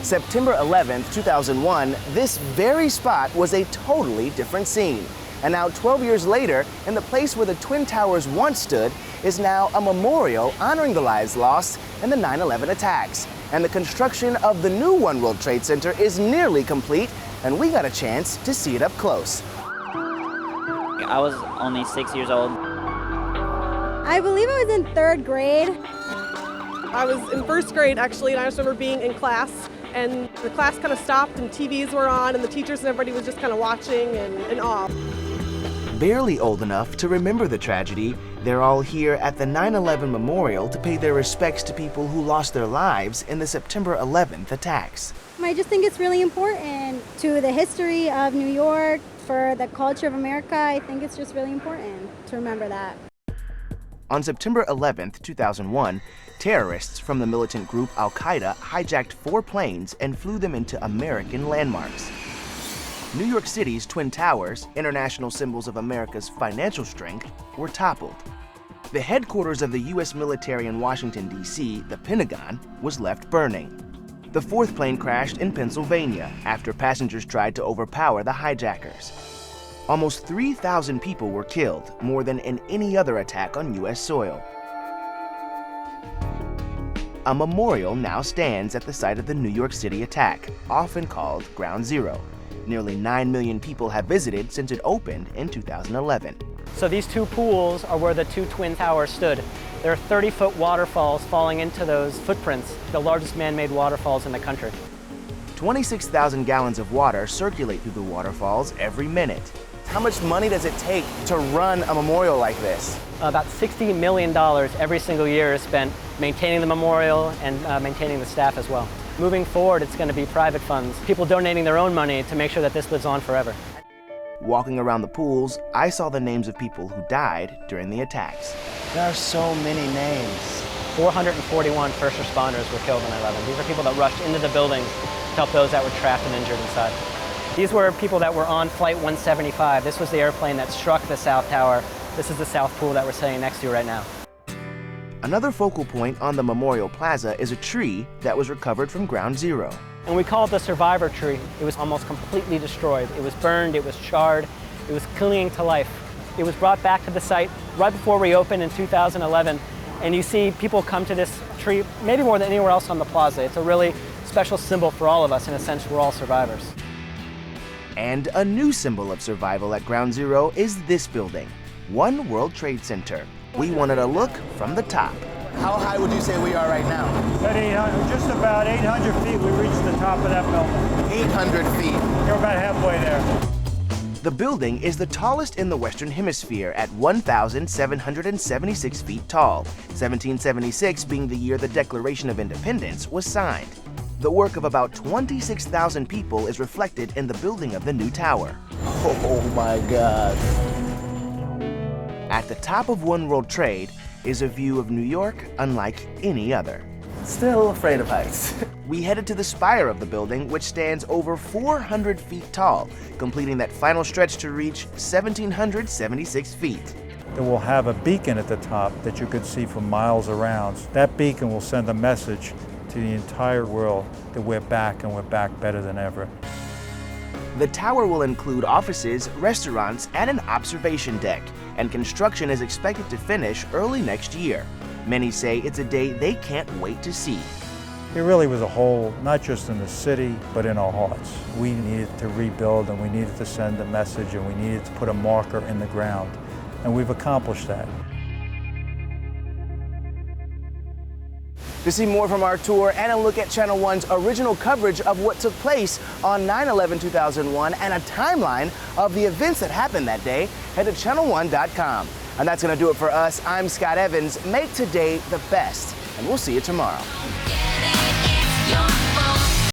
September 11th, 2001, this very spot was a totally different scene. And now 12 years later, in the place where the Twin Towers once stood, is now a memorial honoring the lives lost in the 9/11 attacks. And the construction of the new One World Trade Center is nearly complete, and we got a chance to see it up close. I was only 6 years old. I believe I was in 3rd grade. I was in 1st grade, actually, and I just remember being in class, and the class kind of stopped, and TVs were on, and the teachers and everybody was just kind of watching and in awe. Barely old enough to remember the tragedy, they're all here at the 9/11 Memorial to pay their respects to people who lost their lives in the September 11th attacks. I just think it's really important to the history of New York, for the culture of America. I think it's just really important to remember that. On September 11th, 2001, terrorists from the militant group Al-Qaeda hijacked 4 planes and flew them into American landmarks. New York City's Twin Towers, international symbols of America's financial strength, were toppled. The headquarters of the U.S. military in Washington, D.C., the Pentagon, was left burning. The 4th plane crashed in Pennsylvania after passengers tried to overpower the hijackers. Almost 3,000 people were killed, more than in any other attack on U.S. soil. A memorial now stands at the site of the New York City attack, often called Ground Zero. Nearly 9 million people have visited since it opened in 2011. So these 2 pools are where the 2 Twin Towers stood. There are 30-foot waterfalls falling into those footprints, the largest man-made waterfalls in the country. 26,000 gallons of water circulate through the waterfalls every minute. How much money does it take to run a memorial like this? About $60 million every single year is spent maintaining the memorial and maintaining the staff as well. Moving forward, it's going to be private funds, people donating their own money to make sure that this lives on forever. Walking around the pools, I saw the names of people who died during the attacks. There are so many names. 441 first responders were killed in 9/11. These are people that rushed into the buildings to help those that were trapped and injured inside. These were people that were on Flight 175. This was the airplane that struck the South Tower. This is the South Pool that we're sitting next to right now. Another focal point on the Memorial Plaza is a tree that was recovered from Ground Zero. And we call it the survivor tree. It was almost completely destroyed. It was burned, it was charred, it was clinging to life. It was brought back to the site right before we opened in 2011. And you see people come to this tree maybe more than anywhere else on the plaza. It's a really special symbol for all of us. In a sense, we're all survivors. And a new symbol of survival at Ground Zero is this building, One World Trade Center. We wanted a look from the top. How high would you say we are right now? About 800, just about 800 feet, we reached the top of that building. 800 feet. You're about halfway there. The building is the tallest in the Western Hemisphere at 1,776 feet tall, 1776 being the year the Declaration of Independence was signed. The work of about 26,000 people is reflected in the building of the new tower. Oh my God. At the top of One World Trade is a view of New York unlike any other. Still afraid of heights. We headed to the spire of the building, which stands over 400 feet tall, completing that final stretch to reach 1,776 feet. It will have a beacon at the top that you could see for miles around. That beacon will send a message to the entire world that we're back, and we're back better than ever. The tower will include offices, restaurants, and an observation deck, and construction is expected to finish early next year. Many say it's a day they can't wait to see. It really was a hole, not just in the city, but in our hearts. We needed to rebuild, and we needed to send a message, and we needed to put a marker in the ground, and we've accomplished that. To see more from our tour and a look at Channel 1's original coverage of what took place on 9/11/2001 and a timeline of the events that happened that day, head to channel1.com. And that's going to do it for us. I'm Scott Evans. Make today the best, and we'll see you tomorrow.